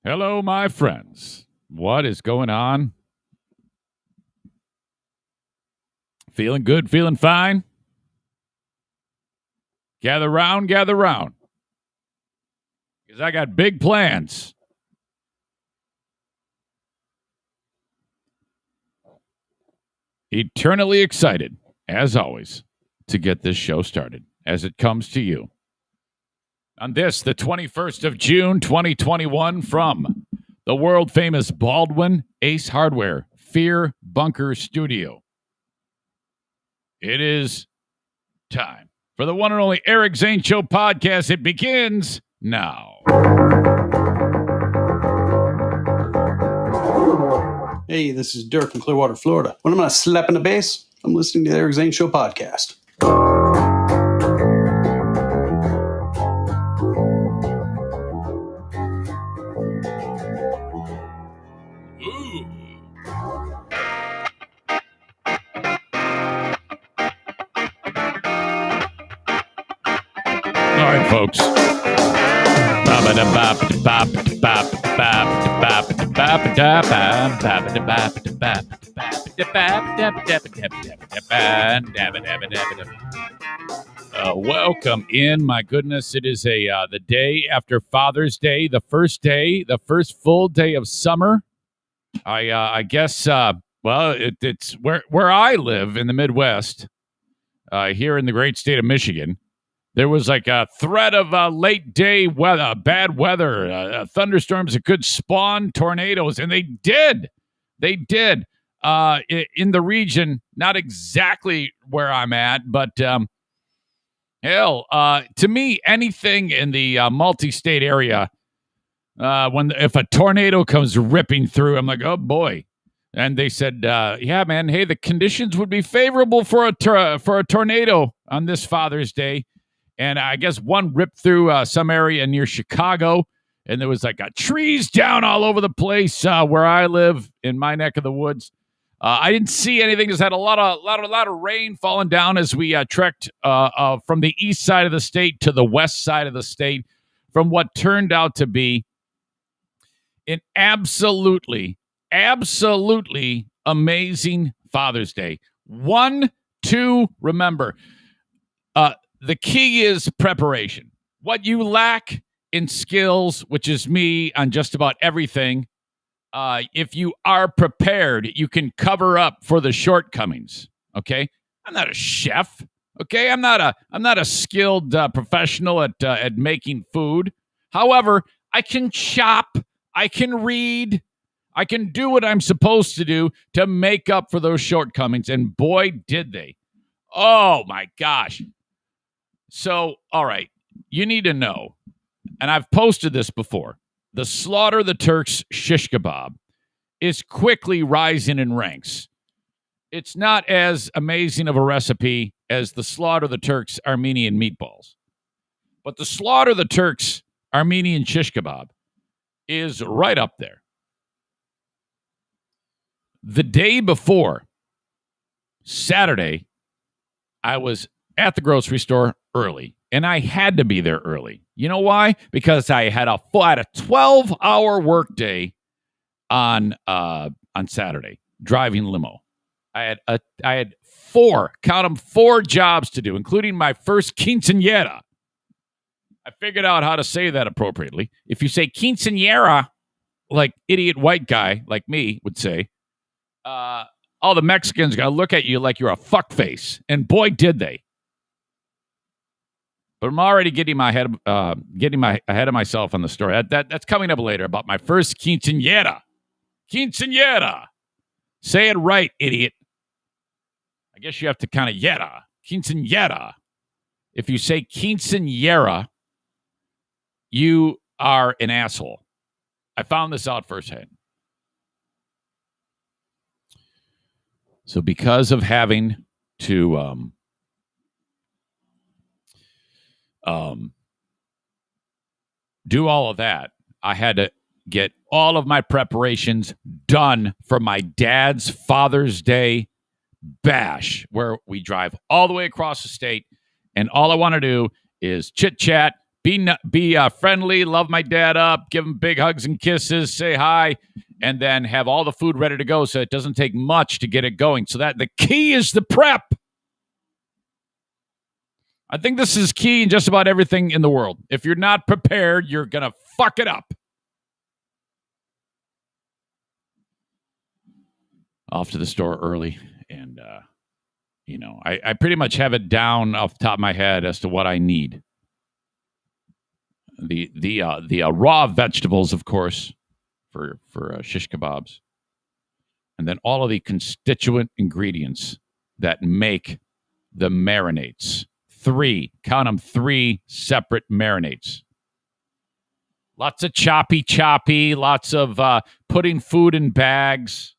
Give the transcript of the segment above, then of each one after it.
Hello, my friends. What is going on? Feeling good, feeling fine? Gather round, because I got big plans. Eternally excited, as always, to get this show started as it comes to you. On this, the 21st of June, 2021, from the world famous Baldwin Ace Hardware Fear Bunker Studio. It is time for the one and only Eric Zane Show podcast. It begins now. Hey, this is Dirk in Clearwater, Florida. When I'm not slapping the bass, I'm listening to the Eric Zane Show podcast. All right, folks. Welcome in. My goodness, it is the day after Father's Day, the first full day of summer. I guess. It's where I live in the Midwest, here in the great state of Michigan. There was like a threat of late day weather, bad weather, thunderstorms that could spawn tornadoes, and they did. They did in the region, not exactly where I'm at, but to me, anything in the multi-state area, if a tornado comes ripping through, I'm like, oh boy. And they said, yeah, man, hey, the conditions would be favorable for a tornado on this Father's Day. And I guess one ripped through some area near Chicago, and there was like trees down all over the place where I live in my neck of the woods. I didn't see anything. Just had a lot of rain falling down as we trekked from the east side of the state to the west side of the state, from what turned out to be an absolutely amazing Father's Day. Remember. The key is preparation. What you lack in skills, which is me on just about everything, if you are prepared, you can cover up for the shortcomings. Okay, I'm not a chef. Okay, I'm not a skilled professional at making food. However, I can chop. I can read. I can do what I'm supposed to do to make up for those shortcomings. And boy, did they! Oh my gosh. So, all right, you need to know, and I've posted this before, the Slaughter the Turks shish kebab is quickly rising in ranks. It's not as amazing of a recipe as the Slaughter the Turks Armenian meatballs, but the Slaughter the Turks Armenian shish kebab is right up there. The day before, Saturday, I was at the grocery store early, and I had to be there early. You know why? Because I had a 12-hour workday on Saturday driving limo. I had four jobs to do, including my first quinceanera. I figured out how to say that appropriately. If you say quinceanera, like idiot white guy like me would say, all the Mexicans gotta look at you like you're a fuckface, and boy did they. But I'm already getting ahead of myself on the story. That's coming up later about my first quinceanera. Quinceanera. Say it right, idiot. I guess you have to kind of yeta. Quinceanera. If you say quinceanera, you are an asshole. I found this out firsthand. So because of having to do all of that, I had to get all of my preparations done for my dad's Father's Day bash, where we drive all the way across the state, and all I want to do is chit-chat, be friendly, love my dad up, give him big hugs and kisses, say hi, and then have all the food ready to go so it doesn't take much to get it going. So that the key is the prep. I think this is key in just about everything in the world. If you're not prepared, you're going to fuck it up. Off to the store early, and I pretty much have it down off the top of my head as to what I need. The raw vegetables, of course, for shish kebabs, and then all of the constituent ingredients that make the marinades. 3 separate marinades. Lots of choppy, lots of putting food in bags.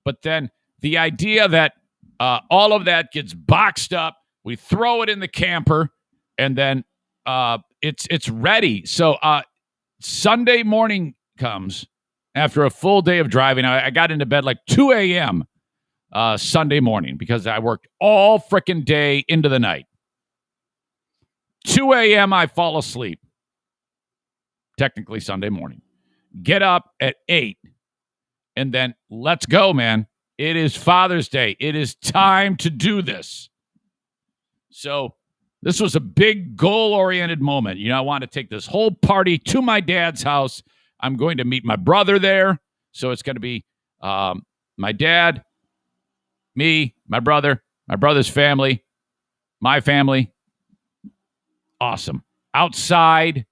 But then the idea that all of that gets boxed up, we throw it in the camper, and then it's ready. So Sunday morning comes after a full day of driving. I got into bed like 2 a.m. Sunday morning because I worked all frickin' day into the night. 2 a.m. I fall asleep. Technically Sunday morning. Get up at 8. And then let's go, man. It is Father's Day. It is time to do this. So this was a big goal-oriented moment. I want to take this whole party to my dad's house. I'm going to meet my brother there. So it's going to be my dad, me, my brother's family, my family. Awesome. Outside,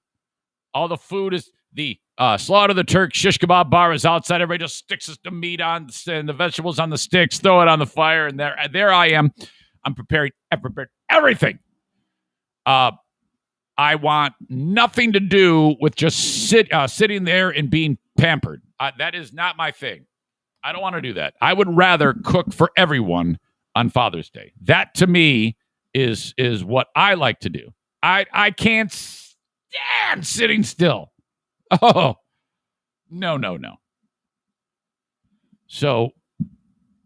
all the food is the Slaughter the Turk shish kebab bar is outside. Everybody just sticks the meat on and the vegetables on the sticks, throw it on the fire, and there I am. I'm prepared everything. I want nothing to do with just sitting there and being pampered. That is not my thing. I don't want to do that. I would rather cook for everyone on Father's Day. That to me is what I like to do. I can't stand sitting still. Oh, no. So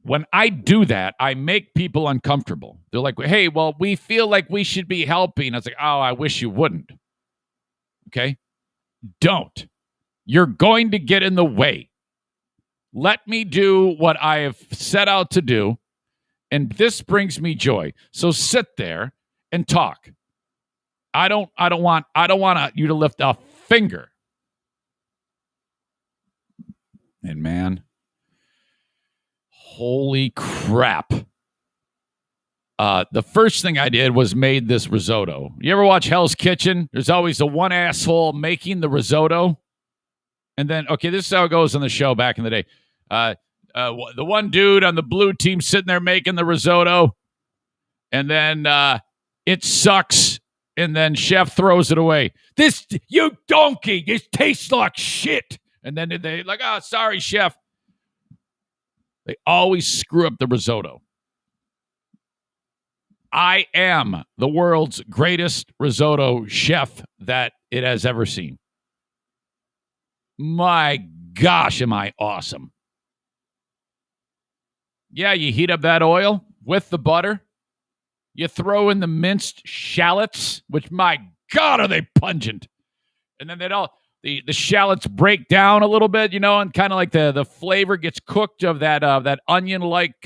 when I do that, I make people uncomfortable. They're like, hey, well, we feel like we should be helping. I was like, oh, I wish you wouldn't. Okay? Don't. You're going to get in the way. Let me do what I have set out to do, and this brings me joy. So sit there and talk. I don't want you to lift a finger. And man, holy crap. The first thing I did was made this risotto. You ever watch Hell's Kitchen? There's always the one asshole making the risotto. And then, okay, this is how it goes on the show back in the day. The one dude on the blue team sitting there making the risotto. And then it sucks. And then chef throws it away. This, you donkey, this tastes like shit. And then they like, oh, sorry, chef. They always screw up the risotto. I am the world's greatest risotto chef that it has ever seen. My gosh, am I awesome. Yeah, you heat up that oil with the butter. You throw in the minced shallots, which, my God, are they pungent. And then the shallots break down a little bit, and kind of like the flavor gets cooked of that onion-like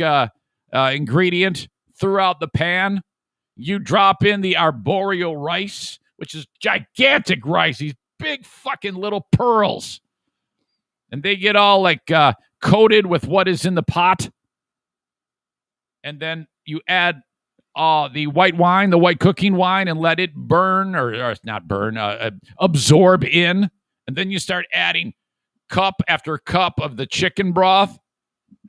ingredient throughout the pan. You drop in the arboreal rice, which is gigantic rice, these big fucking little pearls. And they get all like coated with what is in the pot. And then you add the white wine, the white cooking wine, and let it burn, or not burn, absorb in. And then you start adding cup after cup of the chicken broth.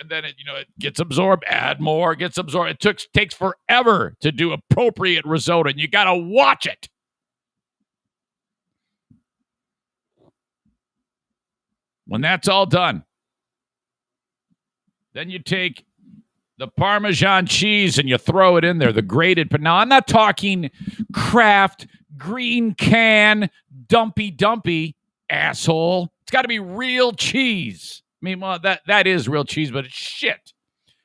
And then it gets absorbed, add more, gets absorbed. It takes forever to do appropriate risotto, and you got to watch it. When that's all done, then you take the Parmesan cheese and you throw it in there, the grated. But now I'm not talking Kraft, green can, dumpy, asshole. It's got to be real cheese. I mean, well, that is real cheese, but it's shit.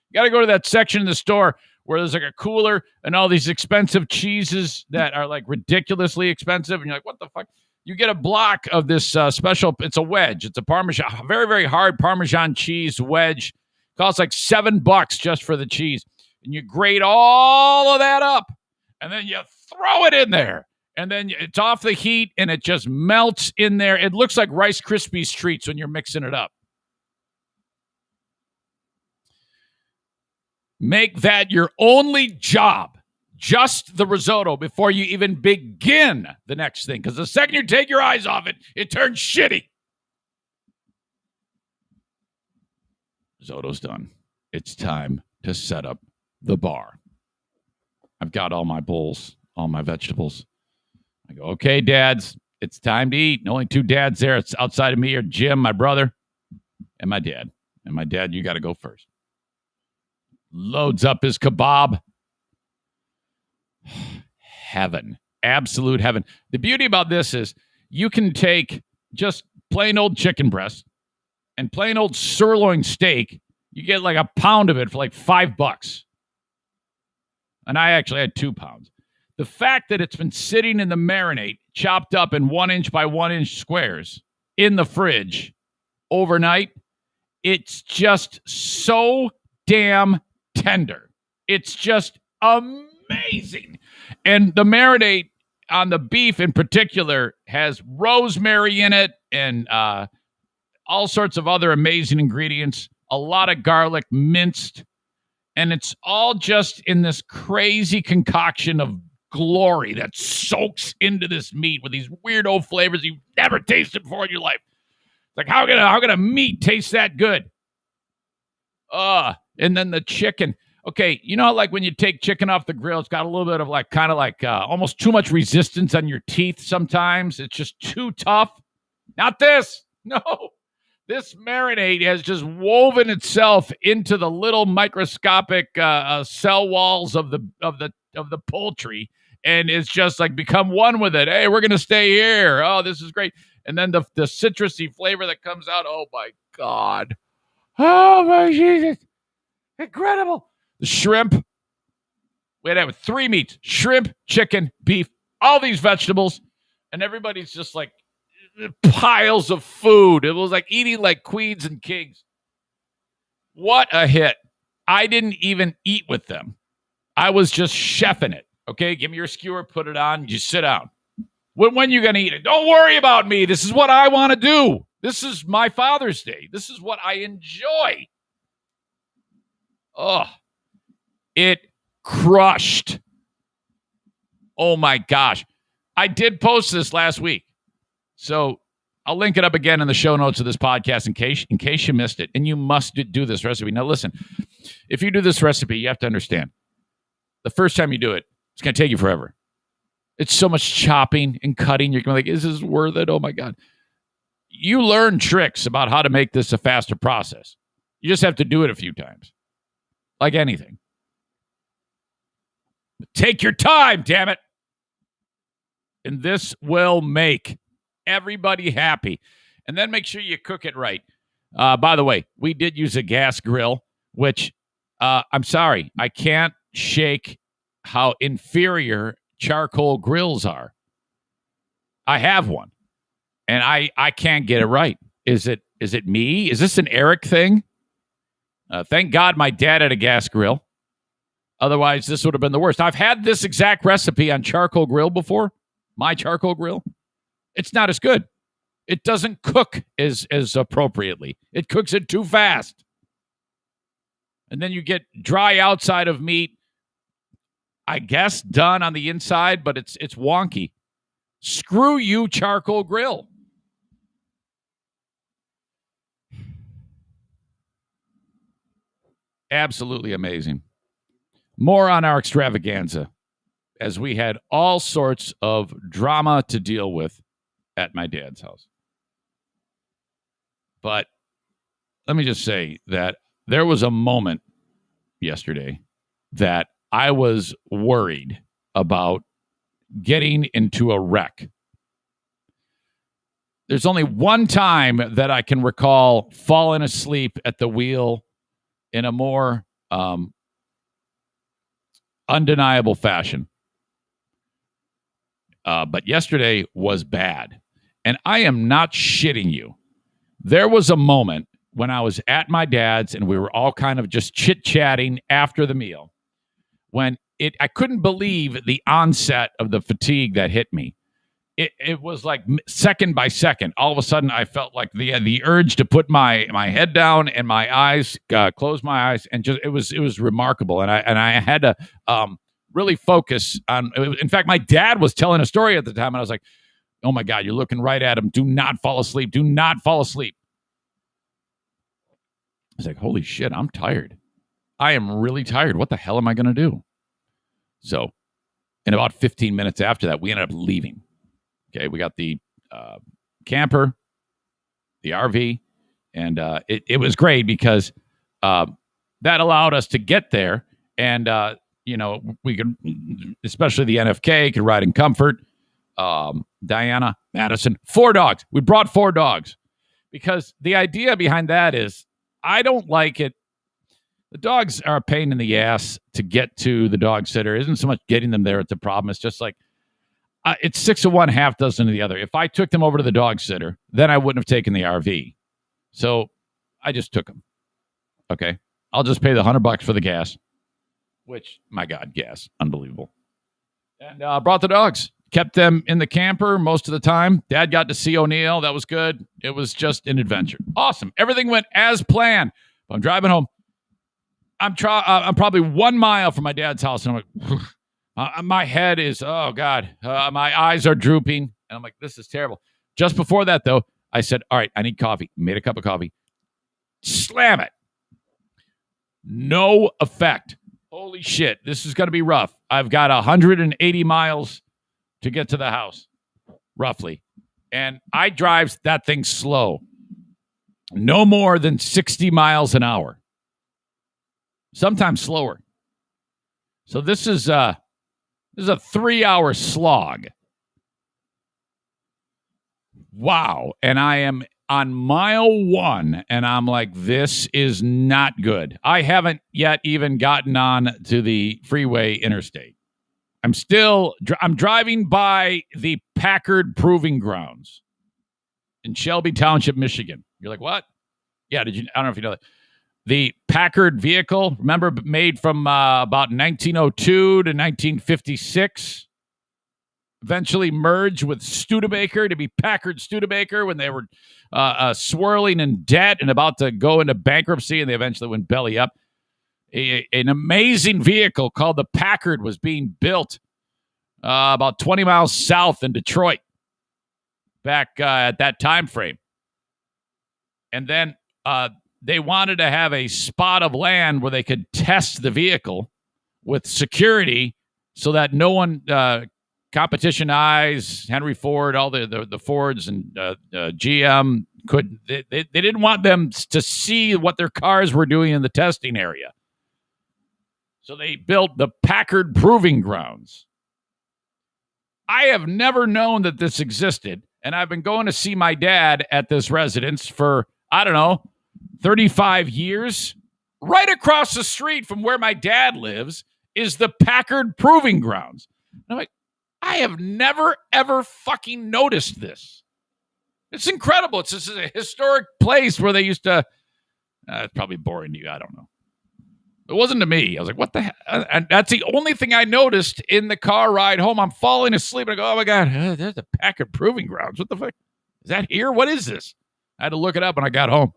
You got to go to that section in the store where there's like a cooler and all these expensive cheeses that are like ridiculously expensive. And you're like, what the fuck? You get a block of this special, it's a wedge. It's a Parmesan, very, very hard Parmesan cheese wedge. Costs like $7 just for the cheese. And you grate all of that up. And then you throw it in there. And then it's off the heat and it just melts in there. It looks like Rice Krispies treats when you're mixing it up. Make that your only job. Just the risotto before you even begin the next thing. Because the second you take your eyes off it, it turns shitty. Risotto's done. It's time to set up the bar. I've got all my bowls, all my vegetables. I go, okay, dads, it's time to eat. And only 2 dads there. It's outside of me are Jim, my brother, and my dad. And my dad, you got to go first. Loads up his kebab. Heaven. Absolute heaven. The beauty about this is you can take just plain old chicken breast and plain old sirloin steak. You get like a pound of it for like $5. And I actually had 2 pounds. The fact that it's been sitting in the marinade, chopped up in 1 inch by 1 inch squares in the fridge overnight, it's just so damn tender. It's just amazing. And the marinade on the beef in particular has rosemary in it and all sorts of other amazing ingredients, a lot of garlic minced, and it's all just in this crazy concoction of glory that soaks into this meat with these weirdo flavors you've never tasted before in your life. It's like, how can a meat taste that good? And then the chicken. Okay, you know, like when you take chicken off the grill, it's got a little bit of like, kind of like almost too much resistance on your teeth sometimes. It's just too tough. Not this. No. This marinade has just woven itself into the little microscopic cell walls of the poultry, and it's just like become one with it. Hey, we're gonna stay here. Oh, this is great. And then the citrusy flavor that comes out. Oh my God. Oh my Jesus. Incredible. The shrimp. We had to have 3 meats: shrimp, chicken, beef, all these vegetables, and everybody's just like piles of food. It was like eating like queens and kings. What a hit. I didn't even eat with them. I was just chefing it. Okay, give me your skewer, put it on, you sit down. When you going to eat it? Don't worry about me. This is what I want to do. This is my Father's Day. This is what I enjoy. Oh, it crushed. Oh my gosh. I did post this last week. So I'll link it up again in the show notes of this podcast in case you missed it. And you must do this recipe. Now, listen, if you do this recipe, you have to understand the first time you do it, it's going to take you forever. It's so much chopping and cutting. You're going to be like, is this worth it? Oh my God. You learn tricks about how to make this a faster process. You just have to do it a few times. Like anything. Take your time, damn it. And this will make everybody happy. And then make sure you cook it right. By the way, we did use a gas grill, which I'm sorry, I can't shake how inferior charcoal grills are. I have one, and I can't get it right. Is it me? Is this an Eric thing? Thank God my dad had a gas grill. Otherwise, this would have been the worst. I've had this exact recipe on charcoal grill before. My charcoal grill. It's not as good. It doesn't cook as appropriately. It cooks it too fast. And then you get dry outside of meat, I guess, done on the inside, but it's wonky. Screw you, charcoal grill. Absolutely amazing. More on our extravaganza, as we had all sorts of drama to deal with at my dad's house. But let me just say that there was a moment yesterday that I was worried about getting into a wreck. There's only one time that I can recall falling asleep at the wheel in a more undeniable fashion. But yesterday was bad. And I am not shitting you. There was a moment when I was at my dad's and we were all kind of just chit-chatting after the meal when I couldn't believe the onset of the fatigue that hit me. It was like second by second. All of a sudden, I felt like the urge to put my head down and my eyes, close my eyes, and just it was remarkable. And I had to really focus on. In fact, my dad was telling a story at the time, and I was like, "Oh my God, you're looking right at him. Do not fall asleep. Do not fall asleep." I was like, "Holy shit, I'm tired. I am really tired. What the hell am I going to do?" So, in about 15 minutes after that, we ended up leaving. Okay, we got the camper, the RV, and it was great because that allowed us to get there. And, we could, especially the NFK, could ride in comfort. Diana, Madison, 4 dogs. We brought 4 dogs because the idea behind that is I don't like it. The dogs are a pain in the ass to get to the dog sitter. It isn't so much getting them there. It's a problem. It's just like, it's 6 of one, half dozen of the other. If I took them over to the dog sitter, then I wouldn't have taken the RV. So I just took them. Okay. I'll just pay the $100 for the gas, which, my God, gas. Unbelievable. And brought the dogs. Kept them in the camper most of the time. Dad got to see O'Neill. That was good. It was just an adventure. Awesome. Everything went as planned. I'm driving home. I'm probably 1 mile from my dad's house, and I'm like, my head is, oh, God. My eyes are drooping. And I'm like, this is terrible. Just before that, though, I said, all right, I need coffee. Made a cup of coffee. Slam it. No effect. Holy shit. This is going to be rough. I've got 180 miles to get to the house, roughly. And I drive that thing slow. No more than 60 miles an hour. Sometimes slower. So this is a 3-hour slog. Wow. And I am on mile 1, and I'm like, this is not good. I haven't yet even gotten on to the freeway interstate. I'm driving by the Packard Proving Grounds in Shelby Township, Michigan. You're like, what? Yeah, I don't know if you know that. The Packard vehicle, remember, made from about 1902 to 1956, eventually merged with Studebaker to be Packard Studebaker when they were swirling in debt and about to go into bankruptcy, and they eventually went belly up. An amazing vehicle called the Packard was being built about 20 miles south in Detroit back at that time frame. And then they wanted to have a spot of land where they could test the vehicle with security so that no one, competition eyes, Henry Ford, all the Fords and GM they didn't want them to see what their cars were doing in the testing area. So they built the Packard Proving Grounds. I have never known that this existed, and I've been going to see my dad at this residence for, I don't know, 35 years. Right across the street from where my dad lives is the Packard Proving Grounds. And I'm like, I have never, ever fucking noticed this. It's incredible. This is a historic place where they used to, it's probably boring to you. I don't know. It wasn't to me. I was like, what the hell? And that's the only thing I noticed in the car ride home. I'm falling asleep. And I go, oh, my God, there's the Packard Proving Grounds. What the fuck? Is that here? What is this? I had to look it up when I got home.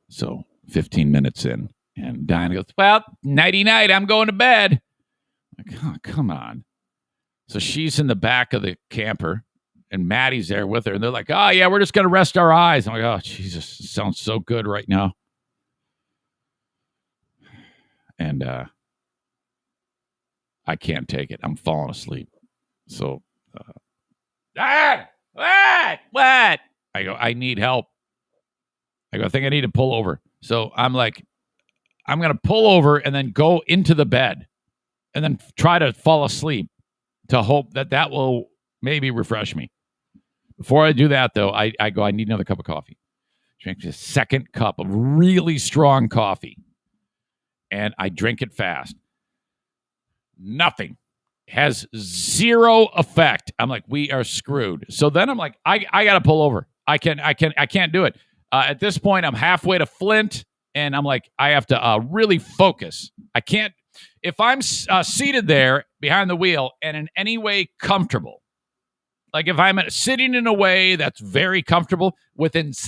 So 15 minutes in, and Diana goes, well, nighty-night, I'm going to bed. I'm like, oh, come on. So she's in the back of the camper, and Maddie's there with her, and they're like, oh, yeah, we're just going to rest our eyes. I'm like, oh, Jesus, it sounds so good right now. And I can't take it. I'm falling asleep. So, what? I go, I need help. I think I need to pull over. So I'm like, I'm going to pull over and then go into the bed and then try to fall asleep to hope that will maybe refresh me. Before I do that, though, I go, I need another cup of coffee. Drink a second cup of really strong coffee. and I drink it fast. Nothing. Has zero effect. I'm like, we are screwed. So then I'm like, I got to pull over. I can't do it. At this point, I'm halfway to Flint, and I'm like, I have to really focus. I can't, if I'm seated there behind the wheel and in any way comfortable, like if I'm sitting in a way that's very comfortable,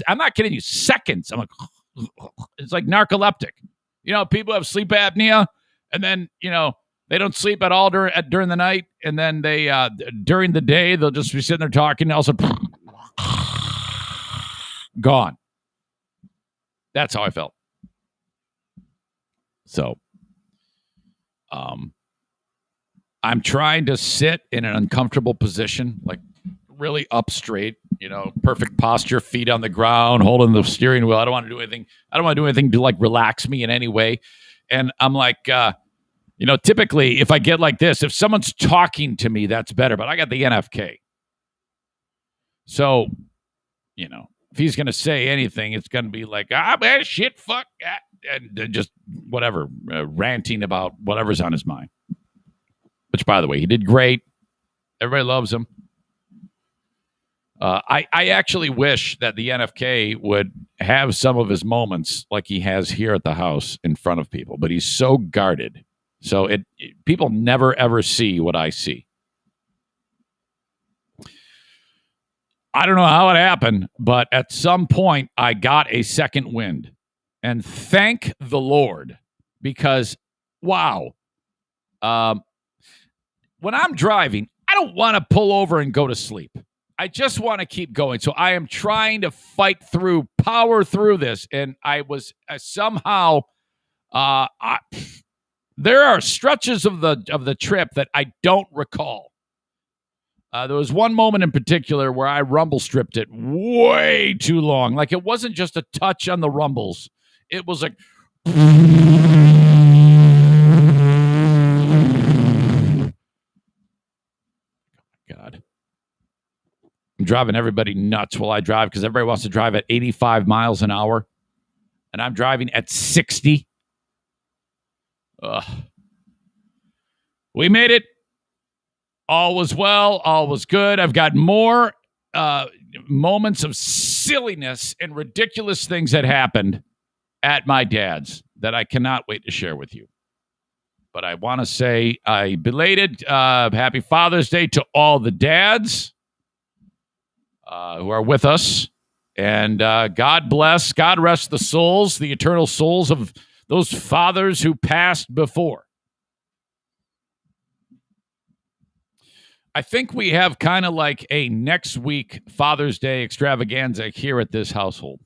I'm not kidding you, seconds, I'm like, it's like narcoleptic. People have sleep apnea, and then, they don't sleep at all during the night, and then they during the day they'll just be sitting there talking, and also gone. That's how I felt. So, I'm trying to sit in an uncomfortable position, like really up straight, perfect posture, feet on the ground, holding the steering wheel. I don't want to do anything to like relax me in any way. And I'm like, typically if I get like this, if someone's talking to me, that's better. But I got the NFK. So, if he's going to say anything, it's going to be like, man, shit, fuck, and just whatever, ranting about whatever's on his mind. Which, by the way, he did great. Everybody loves him. I actually wish that the NFK would have some of his moments like he has here at the house in front of people, but he's so guarded. So people never, ever see what I see. I don't know how it happened, but at some point I got a second wind. And thank the Lord, because, wow. When I'm driving, I don't want to pull over and go to sleep. I just want to keep going. So I am trying to power through this. And I was somehow, there are stretches of the trip that I don't recall. There was one moment in particular where I rumble stripped it way too long. Like it wasn't just a touch on the rumbles. It was like, God. I'm driving everybody nuts while I drive because everybody wants to drive at 85 miles an hour. And I'm driving at 60. We made it. All was well. All was good. I've got more moments of silliness and ridiculous things that happened at my dad's that I cannot wait to share with you. But I want to say a belated happy Father's Day to all the dads who are with us. And God bless, God rest the souls, the eternal souls of those fathers who passed before. I think we have kind of like a next week Father's Day extravaganza here at this household.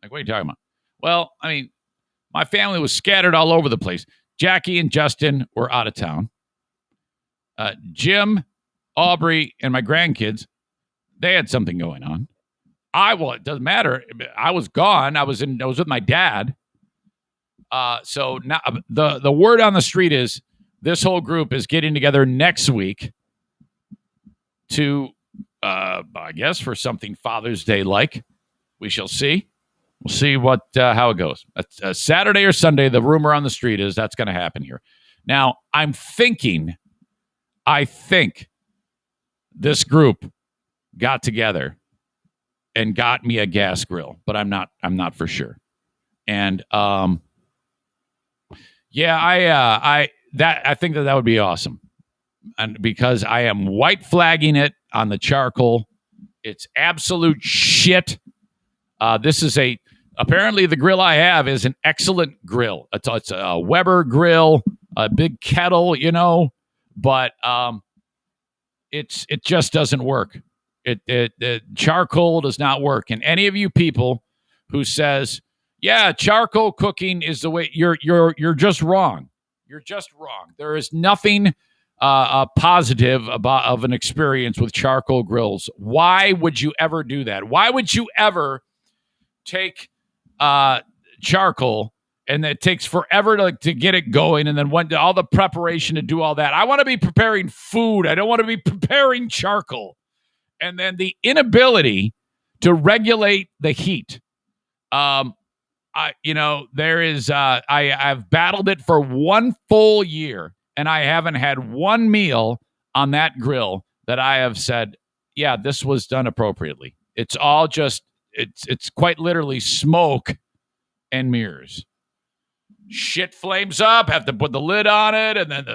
Like, what are you talking about? Well, I mean, my family was scattered all over the place. Jackie and Justin were out of town. Jim, Aubrey, and my grandkids, they had something going on. It doesn't matter. I was gone. I was with my dad. So now the word on the street is this whole group is getting together next week to, I guess, for something Father's Day like. We shall see. We'll see how it goes. Saturday or Sunday, the rumor on the street is that's going to happen here. Now, I think this group got together and got me a gas grill, but I'm not for sure. And I think that would be awesome. And because I am white flagging it on the charcoal, it's absolute shit. This is apparently the grill I have is an excellent grill. It's a Weber grill, a big kettle, but it just doesn't work. It charcoal does not work. And any of you people who says, yeah, charcoal cooking is the way, you're just wrong. You're just wrong. There is nothing positive of an experience with charcoal grills. Why would you ever do that? Why would you ever take charcoal and it takes forever to get it going, and then all the preparation to do all that? I want to be preparing food. I don't want to be preparing charcoal. And then the inability to regulate the heat. I've battled it for 1 full year, and I haven't had one meal on that grill that I have said, yeah, this was done appropriately. It's all just, it's quite literally smoke and mirrors. Shit flames up, have to put the lid on it, and then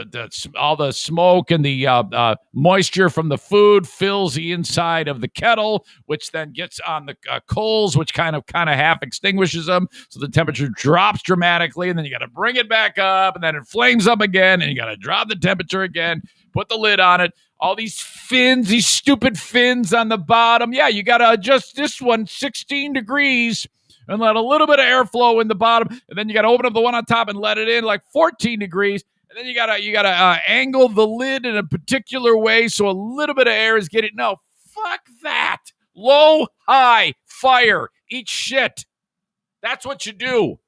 all the smoke and the moisture from the food fills the inside of the kettle, which then gets on the coals, which kind of half extinguishes them, so the temperature drops dramatically, and then you got to bring it back up, and then it flames up again, and you got to drop the temperature again, put the lid on it. All these fins, these stupid fins on the bottom. Yeah, you got to adjust this one 16 degrees and let a little bit of airflow in the bottom, and then you got to open up the one on top and let it in like 14 degrees, and then you gotta angle the lid in a particular way so a little bit of air is getting. No, fuck that. Low, high, fire, eat shit. That's what you do.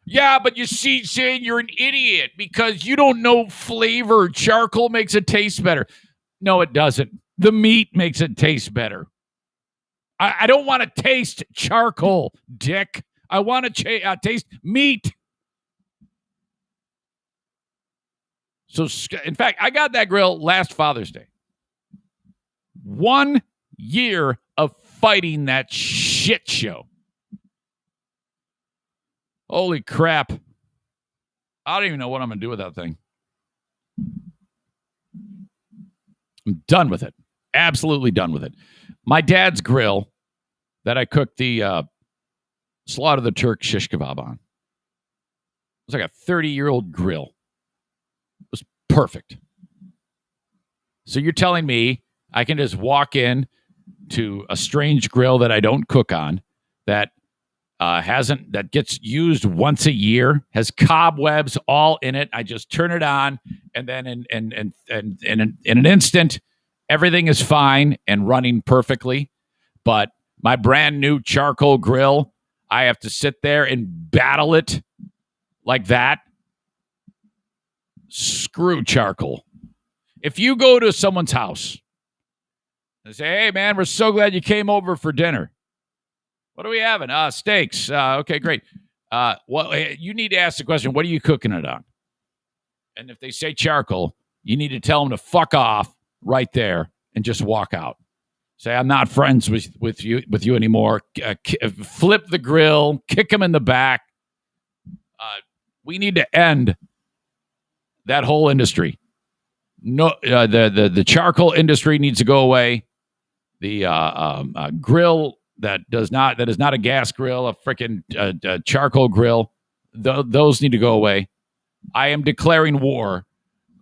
Yeah, but you see, Zane, you're an idiot because you don't know flavor. Charcoal makes it taste better. No, it doesn't. The meat makes it taste better. I don't want to taste charcoal, dick. I want to taste meat. So, in fact, I got that grill last Father's Day. 1 year of fighting that shit show. Holy crap. I don't even know what I'm going to do with that thing. I'm done with it. Absolutely done with it. My dad's grill that I cooked the Slaughter the Turk shish kebab on. It was like a 30-year-old grill. It was perfect. So you're telling me I can just walk in to a strange grill that I don't cook on, that that gets used once a year, has cobwebs all in it. I just turn it on, and then in an instant, everything is fine and running perfectly. But my brand new charcoal grill, I have to sit there and battle it like that. Screw charcoal. If you go to someone's house and say, hey, man, we're so glad you came over for dinner. What are we having? Steaks. Okay, great. Well, you need to ask the question, what are you cooking it on? And if they say charcoal, you need to tell them to fuck off right there and just walk out. Say, I'm not friends with you anymore. Flip the grill, kick them in the back. We need to end that whole industry. No, the charcoal industry needs to go away. The grill that is not a gas grill, a freaking charcoal grill, those need to go away. I am declaring war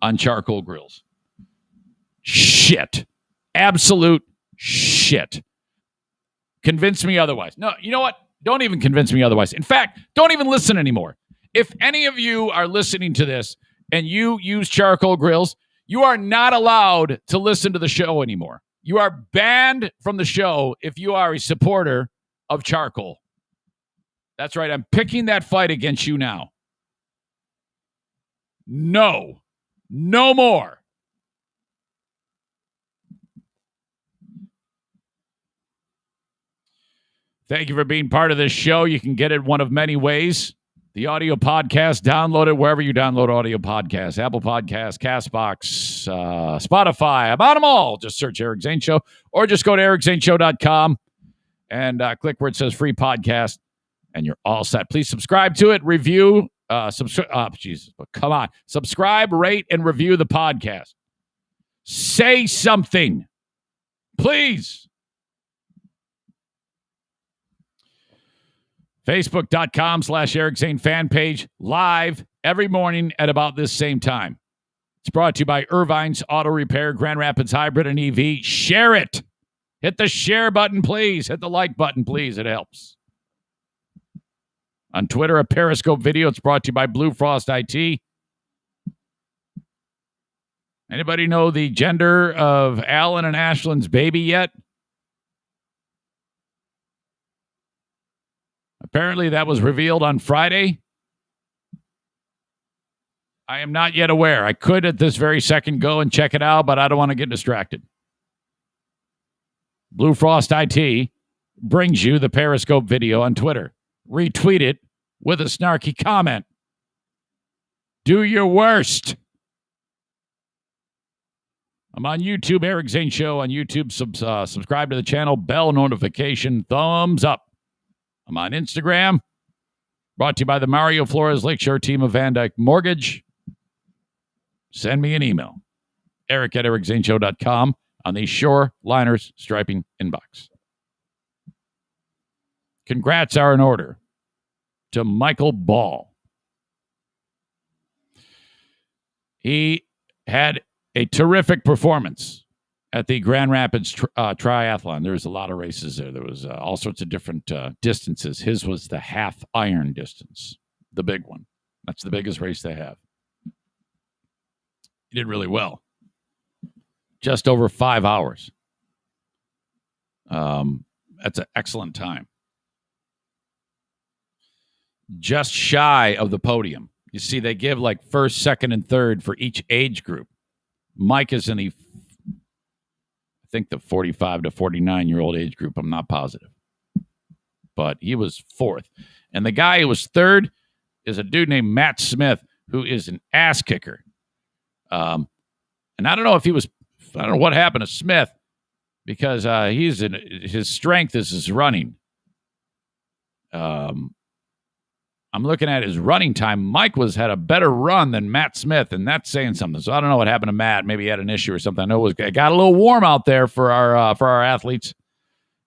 on charcoal grills. Shit. Absolute shit. Convince me otherwise. No, you know what? Don't even convince me otherwise. In fact, don't even listen anymore. If any of you are listening to this and you use charcoal grills, you are not allowed to listen to the show anymore. You are banned from the show if you are a supporter of charcoal. That's right. I'm picking that fight against you now. No more. Thank you for being part of this show. You can get it one of many ways. The audio podcast, download it wherever you download audio podcasts. Apple Podcasts, CastBox, Spotify. I'm on them all. Just search Eric Zane Show, or just go to ericzaneshow.com and click where it says free podcast, and you're all set. Please subscribe to it, review, Jesus, come on. Subscribe, rate, and review the podcast. Say something, please. Facebook.com/Eric Zane fan page, live every morning at about this same time. It's brought to you by Irvine's Auto Repair, Grand Rapids Hybrid and EV. Share it. Hit the share button, please. Hit the like button, please. It helps. On Twitter, a Periscope video. It's brought to you by Blue Frost IT. Anybody know the gender of Alan and Ashlyn's baby yet? Apparently, that was revealed on Friday. I am not yet aware. I could at this very second go and check it out, but I don't want to get distracted. Blue Frost IT, brings you the Periscope video on Twitter. Retweet it with a snarky comment. Do your worst. I'm on YouTube, Eric Zane Show on YouTube. Subscribe to the channel, bell notification, thumbs up. I'm on Instagram, brought to you by the Mario Flores Lakeshore team of Van Dyke Mortgage. Send me an email, eric@ericzaneshow.com on the Shore Liners Striping inbox. Congrats are in order to Michael Ball. He had a terrific performance at the Grand Rapids Triathlon. There was a lot of races there. There was all sorts of different distances. His was the half iron distance, the big one. That's the biggest race they have. He did really well. Just over 5 hours. That's an excellent time. Just shy of the podium. You see, they give like first, second, and third for each age group. Mike is in the 45 to 49-year-old age group. I'm not positive. But he was fourth. And the guy who was third is a dude named Matt Smith, who is an ass kicker. And I don't know what happened to Smith, because his strength is his running. I'm looking at his running time. Mike had a better run than Matt Smith, and that's saying something. So I don't know what happened to Matt. Maybe he had an issue or something. I know it got a little warm out there for our athletes,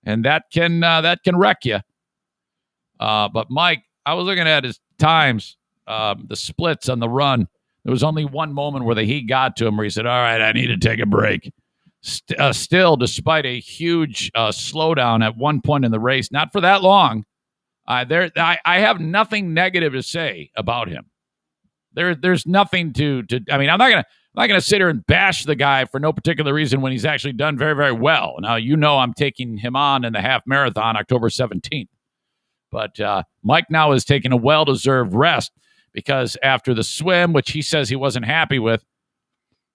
and that can wreck you. But Mike, I was looking at his times, the splits on the run. There was only one moment where the heat got to him where he said, "All right, I need to take a break." Still, despite a huge slowdown at one point in the race, not for that long. I have nothing negative to say about him. There's nothing to. I mean, I'm not gonna sit here and bash the guy for no particular reason when he's actually done very, very well. Now, I'm taking him on in the half marathon October 17th, but Mike now is taking a well-deserved rest, because after the swim, which he says he wasn't happy with,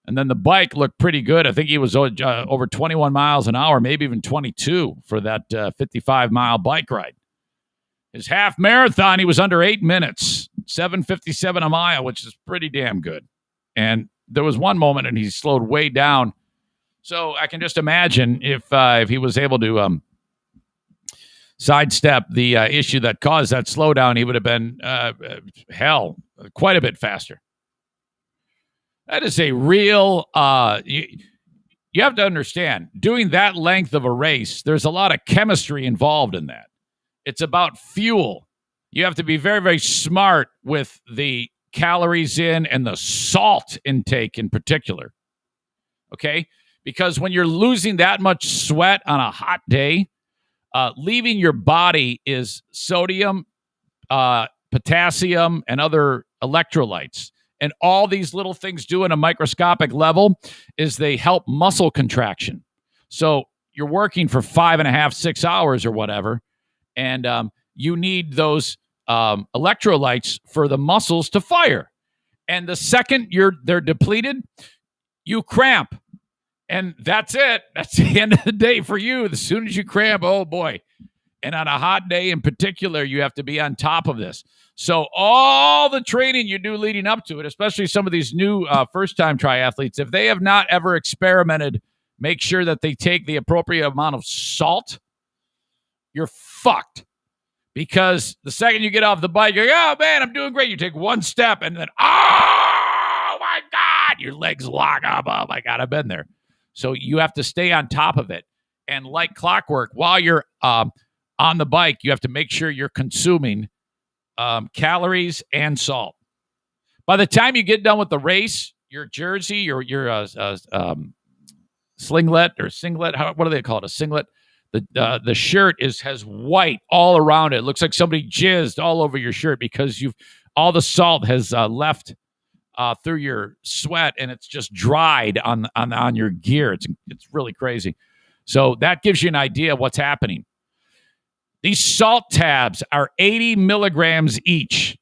and then the bike looked pretty good. I think he was over 21 miles an hour, maybe even 22 for that 55-mile bike ride. His half marathon, he was under 8 minutes, 7:57 a mile, which is pretty damn good. And there was one moment, and he slowed way down. So I can just imagine if he was able to sidestep the issue that caused that slowdown, he would have been quite a bit faster. That is a real. You have to understand, doing that length of a race, there's a lot of chemistry involved in that. It's about fuel. You have to be very, very smart with the calories in and the salt intake in particular. Okay? Because when you're losing that much sweat on a hot day, leaving your body is sodium, potassium, and other electrolytes. And all these little things do in a microscopic level is they help muscle contraction. So you're working for 5.5, 6 hours or whatever, and you need those electrolytes for the muscles to fire. And the second they're depleted, you cramp. And that's it. That's the end of the day for you. As soon as you cramp, oh boy. And on a hot day in particular, you have to be on top of this. So all the training you do leading up to it, especially some of these new first-time triathletes, if they have not ever experimented, make sure that they take the appropriate amount of salt. You're fucked. Because the second you get off the bike, you're like, oh, man, I'm doing great. You take one step, and then, oh, my God, your legs lock up. Oh, my God, I've been there. So you have to stay on top of it. And like clockwork, while you're on the bike, you have to make sure you're consuming calories and salt. By the time you get done with the race, your jersey, your singlet, what do they call it? A singlet. The shirt has white all around it. It looks like somebody jizzed all over your shirt because all the salt has left through your sweat, and it's just dried on your gear. It's really crazy. So that gives you an idea of what's happening. These salt tabs are 80 milligrams each.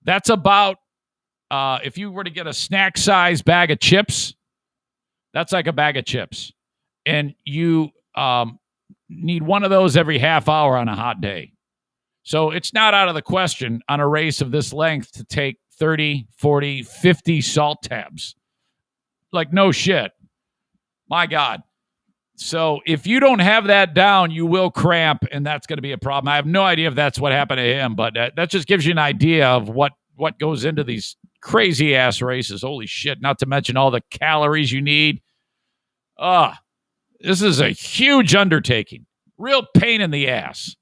That's about, if you were to get a snack size bag of chips, that's like a bag of chips. And you need one of those every half hour on a hot day. So it's not out of the question on a race of this length to take 30, 40, 50 salt tabs. Like, no shit. My God. So if you don't have that down, you will cramp, and that's going to be a problem. I have no idea if that's what happened to him, but that just gives you an idea of what goes into these crazy-ass races. Holy shit. Not to mention all the calories you need. This is a huge undertaking. Real pain in the ass.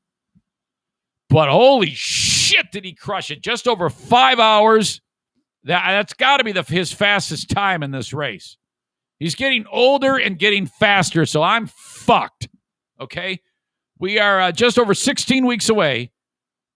But holy shit, did he crush it. Just over 5 hours. That's got to be his fastest time in this race. He's getting older and getting faster, so I'm fucked. Okay? We are just over 16 weeks away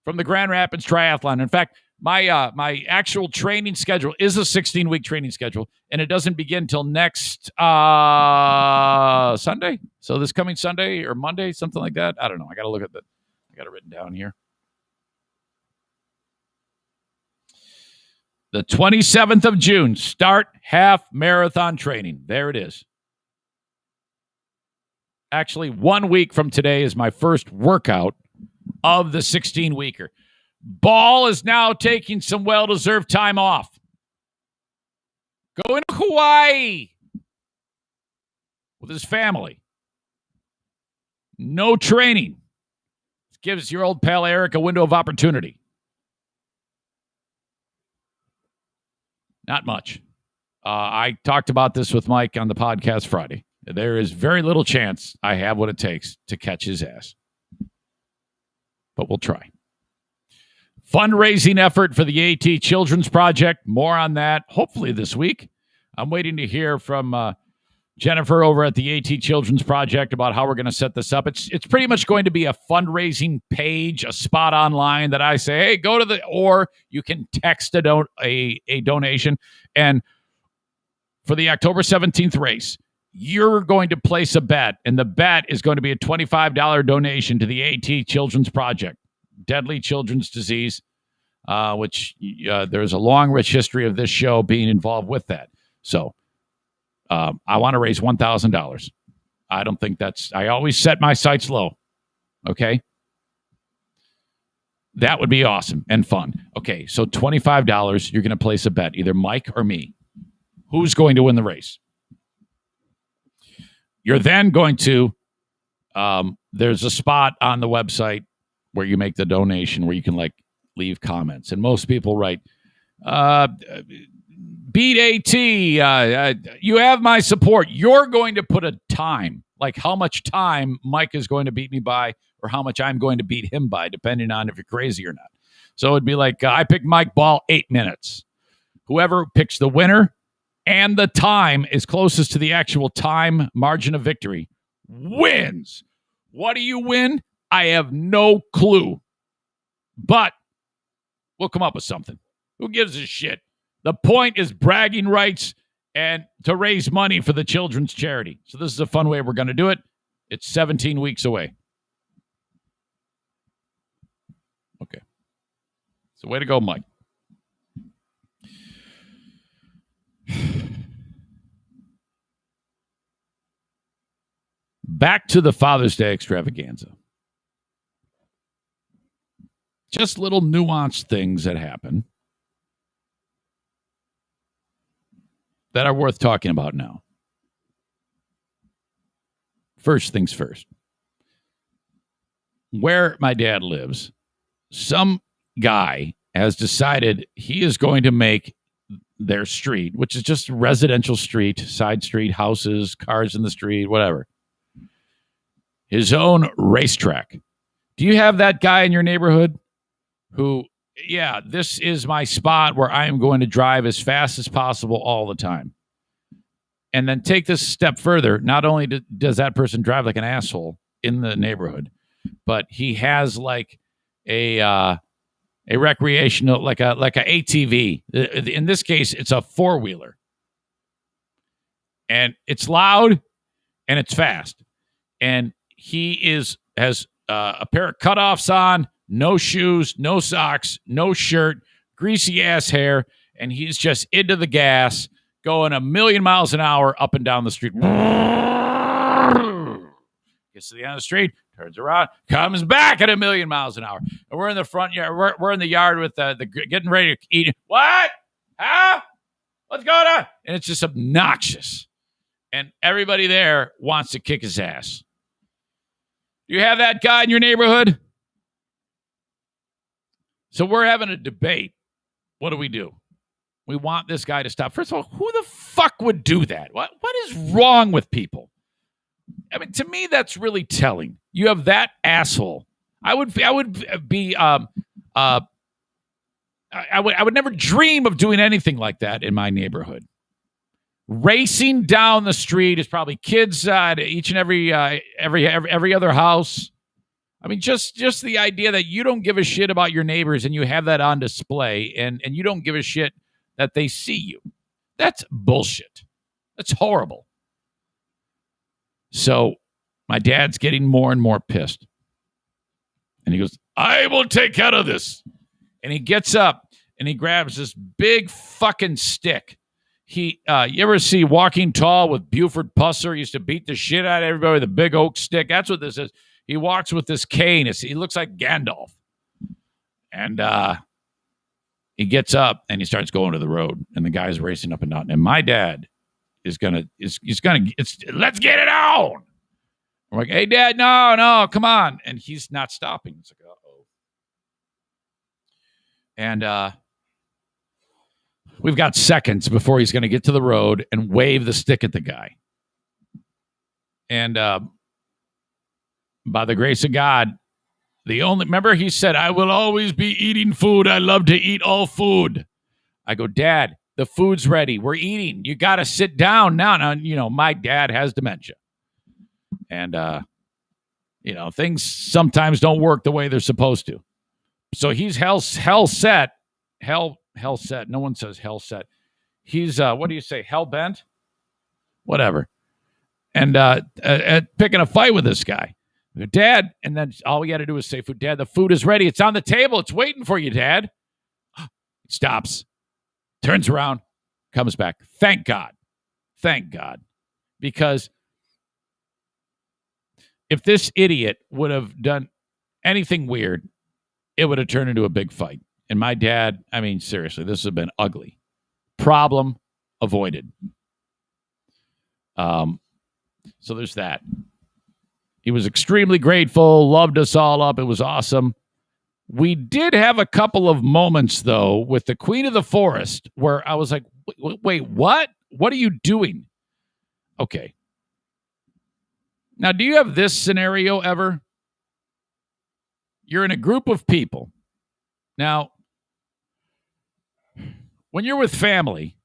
from the Grand Rapids Triathlon. In fact, my actual training schedule is a 16-week training schedule, and it doesn't begin until next Sunday. So this coming Sunday or Monday, something like that. I don't know. I got to look at I got it written down here. The 27th of June, start half marathon training. There it is. Actually, 1 week from today is my first workout of the 16-weeker. Ball is now taking some well-deserved time off. Going to Hawaii with his family. No training. This gives your old pal Eric a window of opportunity. Not much. I talked about this with Mike on the podcast Friday. There is very little chance I have what it takes to catch his ass. But we'll try. Fundraising effort for the AT Children's Project. More on that, hopefully this week. I'm waiting to hear from Jennifer over at the AT Children's Project about how we're going to set this up. It's pretty much going to be a fundraising page, a spot online that I say, hey, go to or you can text a donation. And for the October 17th race, you're going to place a bet, and the bet is going to be a $25 donation to the AT Children's Project, deadly children's disease, which there's a long, rich history of this show being involved with that. So I want to raise $1,000. I don't think I always set my sights low. Okay. That would be awesome and fun. Okay. So $25, you're going to place a bet, either Mike or me. Who's going to win the race? You're then going to, there's a spot on the website where you make the donation where you can leave comments. And most people write, beat AT, you have my support. You're going to put a time, like how much time Mike is going to beat me by or how much I'm going to beat him by, depending on if you're crazy or not. So it'd be like, I picked Mike Ball 8 minutes. Whoever picks the winner and the time is closest to the actual time margin of victory wins. What do you win? I have no clue. But we'll come up with something. Who gives a shit? The point is bragging rights and to raise money for the children's charity. So this is a fun way we're going to do it. It's 17 weeks away. Okay. So way to go, Mike. Back to the Father's Day extravaganza. Just little nuanced things that happen that are worth talking about now. First things first. Where my dad lives, some guy has decided he is going to make their street, which is just a residential street, side street, houses, cars in the street, whatever, his own racetrack. Do you have that guy in your neighborhood who, yeah, this is my spot where I am going to drive as fast as possible all the time? And then take this a step further. Not only does that person drive like an asshole in the neighborhood, but he has like a recreational, like a ATV. In this case, it's a four-wheeler. And it's loud and it's fast. And he has a pair of cutoffs on, no shoes, no socks, no shirt, greasy ass hair, and he's just into the gas, going 1,000,000 miles an hour up and down the street. Gets to the end of the street, turns around, comes back at 1,000,000 miles an hour. And we're in the front yard. We're in the yard with the getting ready to eat. What? Huh? What's going on? And it's just obnoxious. And everybody there wants to kick his ass. Do you have that guy in your neighborhood? So we're having a debate. What do? We want this guy to stop. First of all, who the fuck would do that? What is wrong with people? I mean, to me, that's really telling. You have that asshole. I would never dream of doing anything like that in my neighborhood. Racing down the street is probably kids at each and every other house. I mean, just the idea that you don't give a shit about your neighbors and you have that on display and you don't give a shit that they see you. That's bullshit. That's horrible. So my dad's getting more and more pissed. And he goes, I will take care of this. And he gets up and he grabs this big fucking stick. You ever see Walking Tall with Buford Pusser? He used to beat the shit out of everybody with a big oak stick. That's what this is. He walks with this cane. He looks like Gandalf. And he gets up and he starts going to the road. And the guy's racing up and down. And my dad let's get it on. I'm like, hey, Dad, no, come on. And he's not stopping. It's like, uh-oh. And we've got seconds before he's going to get to the road and wave the stick at the guy. And by the grace of God, remember he said, I will always be eating food. I love to eat all food. I go, Dad, the food's ready. We're eating. You got to sit down now. Now, my dad has dementia. And, things sometimes don't work the way they're supposed to. So he's hell set. Hell set. No one says hell set. He's, what do you say, hell bent? Whatever. And picking a fight with this guy. Dad, and then all we got to do is say, Dad, the food is ready. It's on the table. It's waiting for you, Dad. Stops. Turns around. Comes back. Thank God. Because if this idiot would have done anything weird, it would have turned into a big fight. And my dad, I mean, seriously, this has been ugly. Problem avoided. So there's that. He was extremely grateful, loved us all up. It was awesome. We did have a couple of moments, though, with the Queen of the Forest where I was like, wait, what? What are you doing? Okay. Now, do you have this scenario ever? You're in a group of people. Now, when you're with family,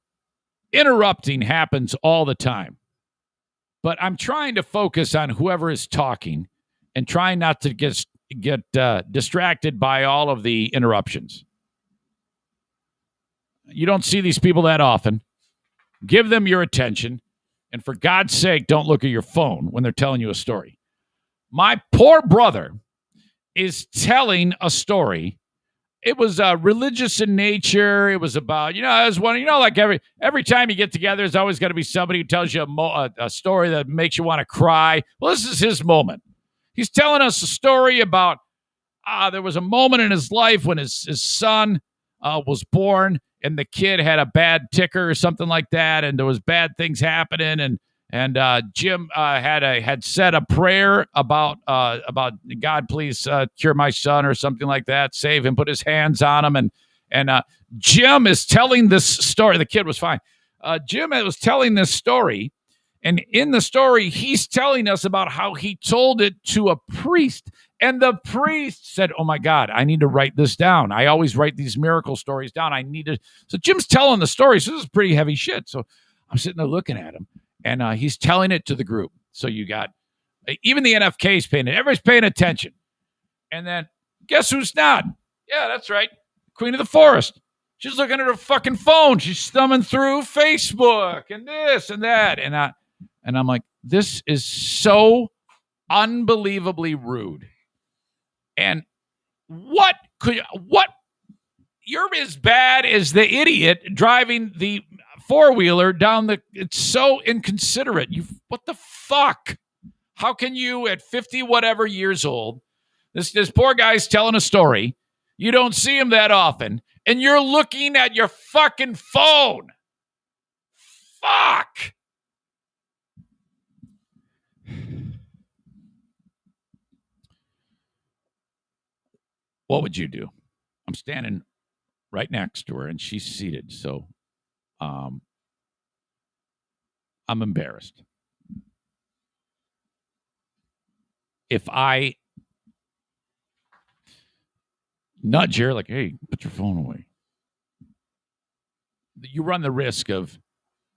interrupting happens all the time. But I'm trying to focus on whoever is talking and trying not to get distracted by all of the interruptions. You don't see these people that often. Give them your attention. And for God's sake, don't look at your phone when they're telling you a story. My poor brother is telling a story. It was religious in nature. It was about, as one, like every time you get together, there's always going to be somebody who tells you a story that makes you want to cry. Well, this is his moment. He's telling us a story about there was a moment in his life when his son was born and the kid had a bad ticker or something like that, and there was bad things happening, and Jim had said a prayer about God, please cure my son or something like that, save him, put his hands on him, and Jim is telling this story. The kid was fine. Jim was telling this story, and in the story, he's telling us about how he told it to a priest, and the priest said, oh my God, I need to write this down. I always write these miracle stories down. I need to. So Jim's telling the story. So this is pretty heavy shit. So I'm sitting there looking at him. And he's telling it to the group. So you got, even the NFK's paying it. Everybody's paying attention. And then, guess who's not? Yeah, that's right. Queen of the Forest. She's looking at her fucking phone. She's thumbing through Facebook and this and that. And I'm like, this is so unbelievably rude. And you're as bad as the idiot driving the four-wheeler down it's so inconsiderate. What the fuck? How can you, at 50 whatever years old, this poor guy's telling a story, you don't see him that often, and you're looking at your fucking phone? Fuck! What would you do? I'm standing right next to her, and she's seated, so I'm embarrassed. If I nudge her, like, hey, put your phone away, you run the risk of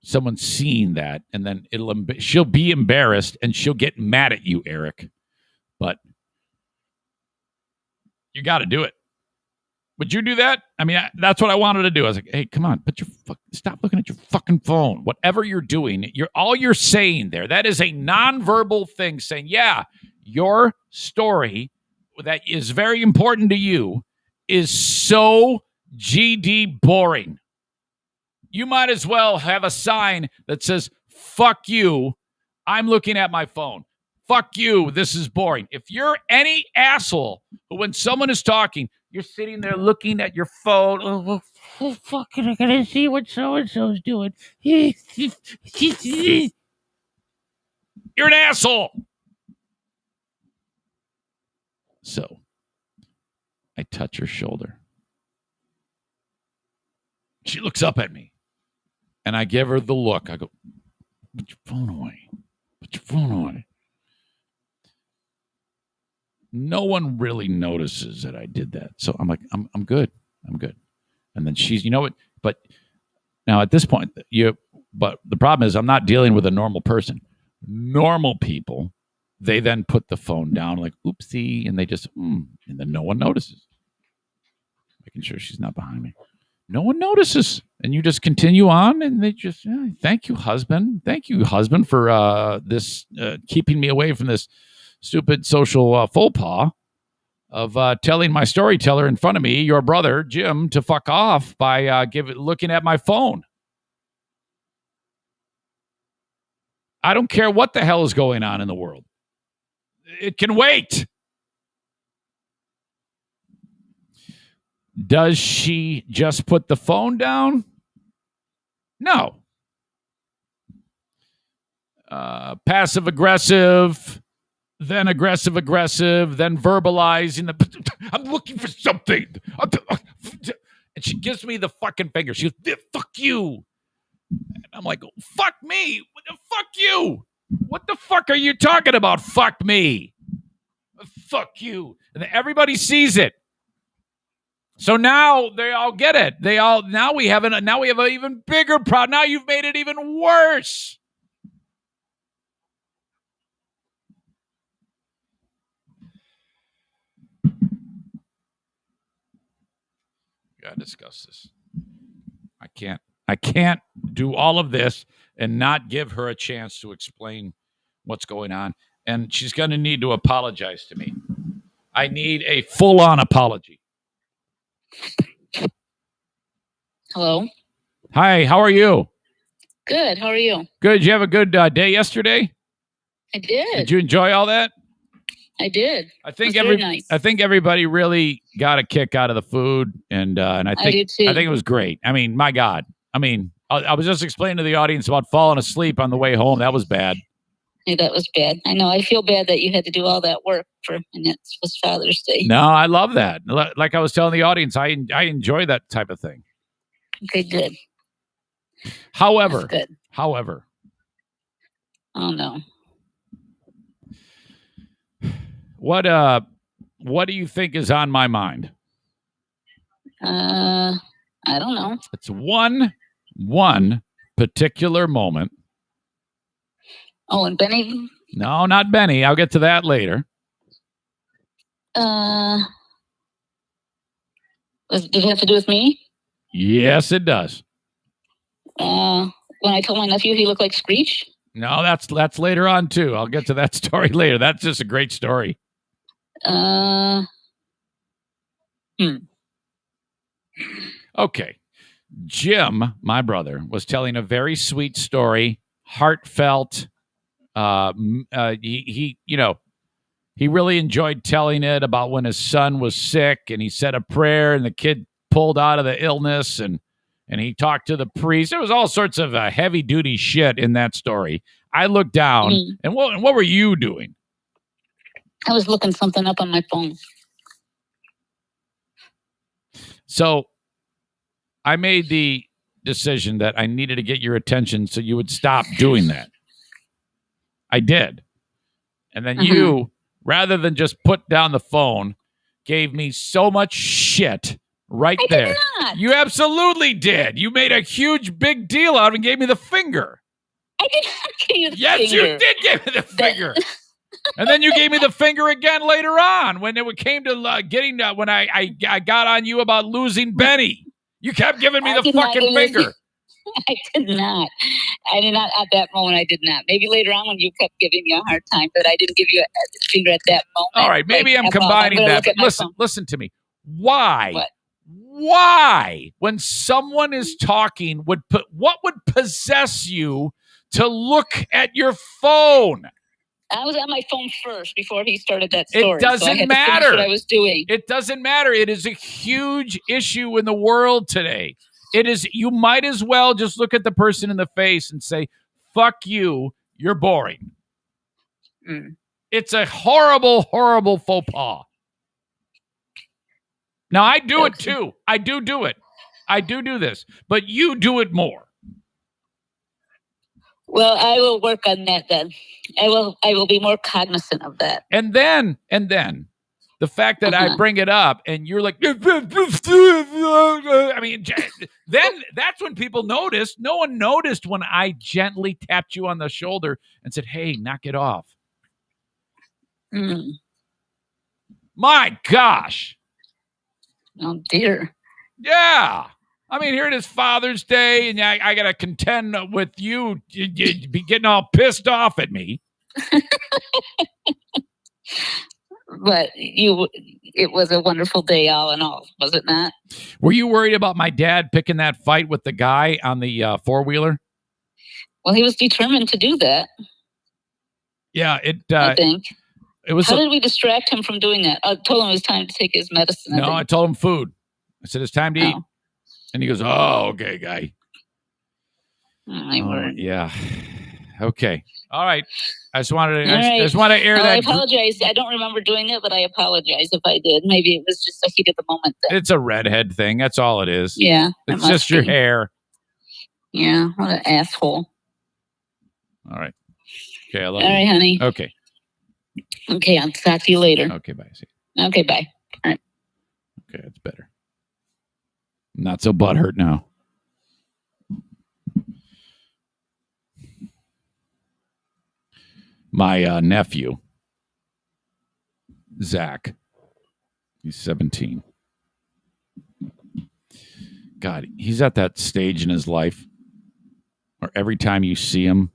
someone seeing that, and then she'll be embarrassed, and she'll get mad at you, Eric. But you got to do it. Would you do that? I mean, that's what I wanted to do. I was like, hey, come on, stop looking at your fucking phone. Whatever you're doing, you're saying there. That is a nonverbal thing saying, yeah, your story that is very important to you is so GD boring. You might as well have a sign that says, fuck you, I'm looking at my phone. Fuck you, this is boring. If you're any asshole who, when someone is talking, you're sitting there looking at your phone. Oh, fucking, I gotta see what so-and-so's doing. You're an asshole. So, I touch her shoulder. She looks up at me, and I give her the look. I go, put your phone away. Put your phone away. No one really notices that I did that. So I'm like, I'm good. I'm good. And then she's, you know what? But now at this point, but the problem is I'm not dealing with a normal person. Normal people, they then put the phone down like, oopsie, and they just, and then no one notices. Making sure she's not behind me. No one notices. And you just continue on, and they just, thank you, husband. Thank you, husband, for this, keeping me away from this stupid social faux pas of telling my storyteller in front of me, your brother, Jim, to fuck off by looking at my phone. I don't care what the hell is going on in the world. It can wait. Does she just put the phone down? No. Passive aggressive, then aggressive, then verbalizing I'm looking for something. And she gives me the fucking finger. She goes, fuck you. And I'm like, fuck me. What the fuck you? What the fuck are you talking about? Fuck me. Fuck you. And then everybody sees it. So now they all get it. Now we have an even bigger problem. Now you've made it even worse. Gotta discuss this. I can't do all of this and not give her a chance to explain what's going on. And she's going to need to apologize to me. I need a full-on apology. Hello. Hi, how are you? Good. How are you? Good. Did you have a good day yesterday? I did. Did you enjoy all that? I did. I think nice. I think everybody really got a kick out of the food, and I did too. I think it was great. I mean, my God. I mean, I was just explaining to the audience about falling asleep on the way home. That was bad. Yeah, that was bad. I know. I feel bad that you had to do all that work and it was Father's Day. No, I love that. Like I was telling the audience, I enjoy that type of thing. Okay, good. However, that's good. However. Oh no. What do you think is on my mind? I don't know. It's one particular moment. Oh, and Benny? No, not Benny. I'll get to that later. Did it have to do with me? Yes, it does. When I told my nephew he looked like Screech? No, that's later on too. I'll get to that story later. That's just a great story. Okay. Jim, my brother, was telling a very sweet story, heartfelt, He really enjoyed telling it about when his son was sick, and he said a prayer, and the kid pulled out of the illness, and he talked to the priest. There was all sorts of heavy duty shit in that story. I looked down, and what were you doing? I was looking something up on my phone. So I made the decision that I needed to get your attention so you would stop doing that. I did. And then you, rather than just put down the phone, gave me so much shit right there. Did not. You absolutely did. You made a huge big deal out of it and gave me the finger. I did not give you the yes, finger. Yes, you did give me the finger. And then you gave me the finger again later on when it came to getting when I got on you about losing Benny. You kept giving me the fucking finger. I did not. I did not at that moment. I did not. Maybe later on when you kept giving me a hard time, but I didn't give you a finger at that moment. All right, maybe I'm combining that. Listen to me. Why? What? Why, when someone is talking, what would possess you to look at your phone? I was on my phone first before he started that story. It doesn't matter. What I was doing. It doesn't matter. It is a huge issue in the world today. It is. You might as well just look at the person in the face and say, "Fuck you. You're boring." It's a horrible, horrible faux pas. Now, I do it too. I do it. I do this. But you do it more. Well, I will work on that then. I will be more cognizant of that. And then the fact that I bring it up and you're like, I mean, then that's when people notice. No one noticed when I gently tapped you on the shoulder and said, "Hey, knock it off." My gosh. Oh, dear. Yeah. I mean, here it is, Father's Day, and I got to contend with you. You'd be getting all pissed off at me. But it was a wonderful day all in all, was it not? Were you worried about my dad picking that fight with the guy on the four-wheeler? Well, he was determined to do that. Yeah, I think. It was. How did we distract him from doing that? I told him it was time to take his medicine. I told him food. I said, "It's time to eat." And he goes, "Oh, okay, guy." My word. Yeah. Okay. All right. I just wanted to air that. I apologize. I don't remember doing it, but I apologize if I did. Maybe it was just the heat of the moment. It's a redhead thing. That's all it is. Yeah. It's just your hair. Yeah. What an asshole. All right. Okay. I love you. All right, honey. Okay. Okay. I'll talk to you later. Okay. Bye. See you. Okay. Bye. All right. Okay. That's better. Not so butthurt now. My nephew, Zach, he's 17. God, he's at that stage in his life where every time you see him,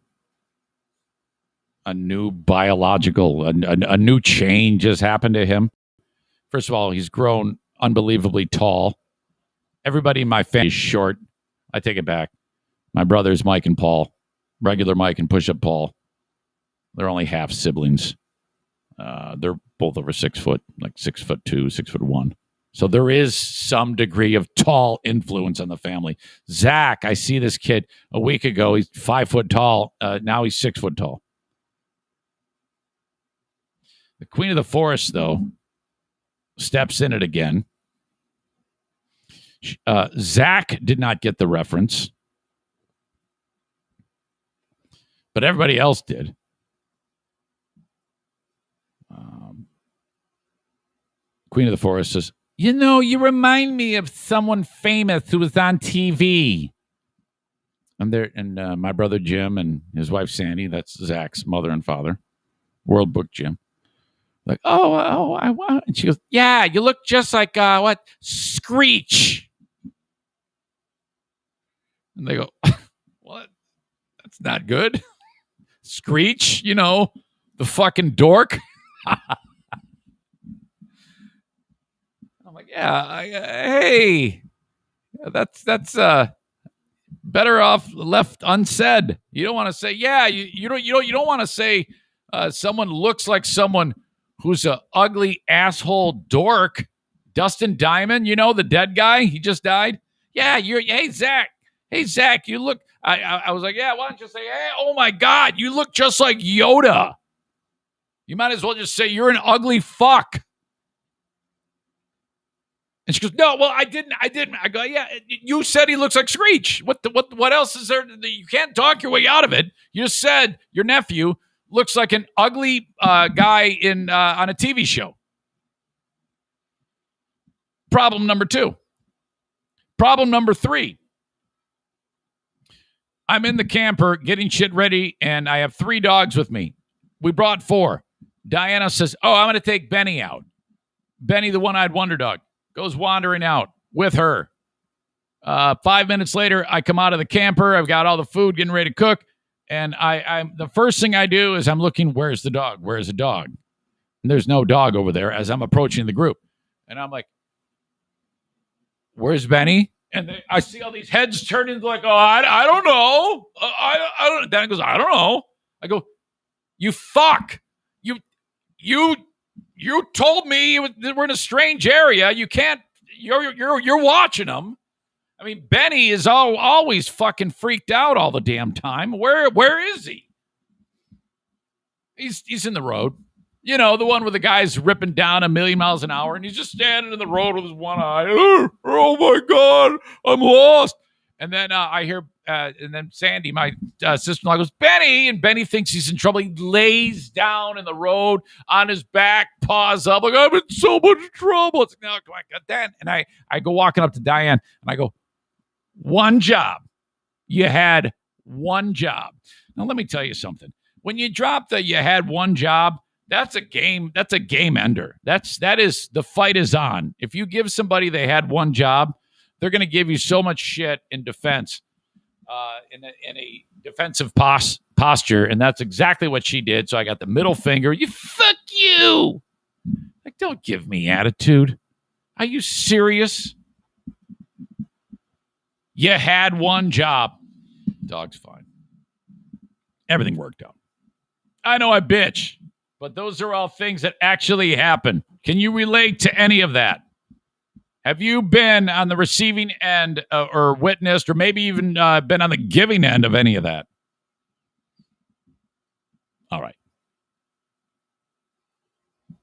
a new biological, a new change has happened to him. First of all, he's grown unbelievably tall. Everybody in my family is short. I take it back. My brothers, Mike and Paul, regular Mike and push-up Paul. They're only half siblings. They're both over 6 foot, like 6'2", 6'1". So there is some degree of tall influence on the family. Zach, I see this kid a week ago. He's 5 foot tall. Now he's 6 foot tall. The Queen of the Forest, though, steps in it again. Zach did not get the reference, but everybody else did. Queen of the Forest says, you remind me of someone famous who was on TV. And my brother Jim and his wife Sandy, that's Zach's mother and father, World Book Jim. Like, I want. And she goes, yeah, you look just like, Screech. And they go, what? That's not good. Screech, the fucking dork. I'm like, yeah, hey, that's better off left unsaid. You don't want to say, yeah, you don't want to say someone looks like someone who's a ugly asshole dork. Dustin Diamond, the dead guy, he just died. Yeah, hey Zach, you look. I was like, yeah, why don't you say, hey, oh my God, you look just like Yoda. You might as well just say you're an ugly fuck. And she goes, no, well, I didn't. I go, yeah, you said he looks like Screech. What else is there? You can't talk your way out of it. You just said your nephew looks like an ugly guy on a TV show. Problem number 2. Problem number 3. I'm in the camper getting shit ready, and I have 3 dogs with me. We brought 4. Diana says, oh, I'm going to take Benny out. Benny, the one-eyed wonder dog, goes wandering out with her. 5 minutes later, I come out of the camper. I've got all the food getting ready to cook. And I'm the first thing I do is I'm looking, where's the dog? Where's the dog? And there's no dog over there as I'm approaching the group. And I'm like, where's Benny? And I see all these heads turning like, oh, I don't know. I don't. Dan goes, I don't know. I go, you fuck. You told me we're in a strange area. You can't. You're watching them. I mean, Benny is always fucking freaked out all the damn time. Where is he? He's in the road. The one where the guy's ripping down 1,000,000 miles an hour, and he's just standing in the road with his one eye. Oh my God, I'm lost. And then I hear, and then Sandy, my sister-in-law, goes, Benny, and Benny thinks he's in trouble. He lays down in the road on his back, paws up, like, I'm in so much trouble. It's like, no, come on, Dan. And I go walking up to Diane, and I go, one job. You had one job. Now, let me tell you something. When you drop the you had one job, that's a game ender. That is the fight is on. If you give somebody they had one job, they're going to give you so much shit in defense, in a defensive posture, and that's exactly what she did. So I got the middle finger. You fuck you. Like, don't give me attitude. Are you serious? You had one job. Dog's fine. Everything worked out. I know I bitch, but those are all things that actually happen. Can you relate to any of that? Have you been on the receiving end or witnessed or maybe even been on the giving end of any of that? All right.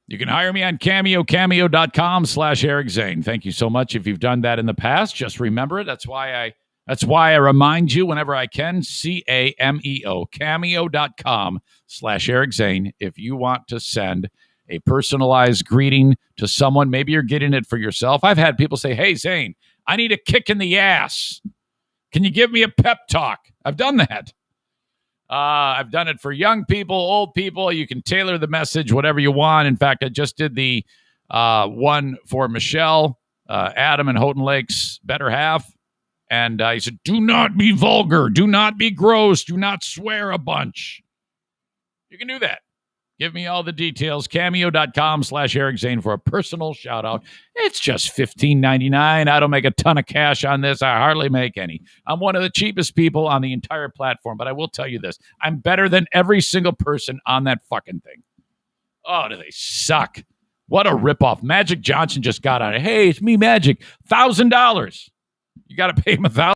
You can hire me on Cameo, cameo.com/Eric Zane. Thank you so much if you've done that in the past. Just remember it. That's why I remind you whenever I can. CAMEO, cameo.com/Eric Zane. If you want to send a personalized greeting to someone, maybe you're getting it for yourself. I've had people say, hey, Zane, I need a kick in the ass. Can you give me a pep talk? I've done that. I've done it for young people, old people. You can tailor the message, whatever you want. In fact, I just did the one for Michelle, Adam and Houghton Lake's better half. And he said, do not be vulgar. Do not be gross. Do not swear a bunch. You can do that. Give me all the details. Cameo.com/Eric Zane for a personal shout out. It's just $15.99. I don't make a ton of cash on this. I hardly make any. I'm one of the cheapest people on the entire platform, but I will tell you this. I'm better than every single person on that fucking thing. Oh, do they suck? What a ripoff. Magic Johnson just got on it. Hey, it's me, Magic. $1,000. You got to pay him $1,000.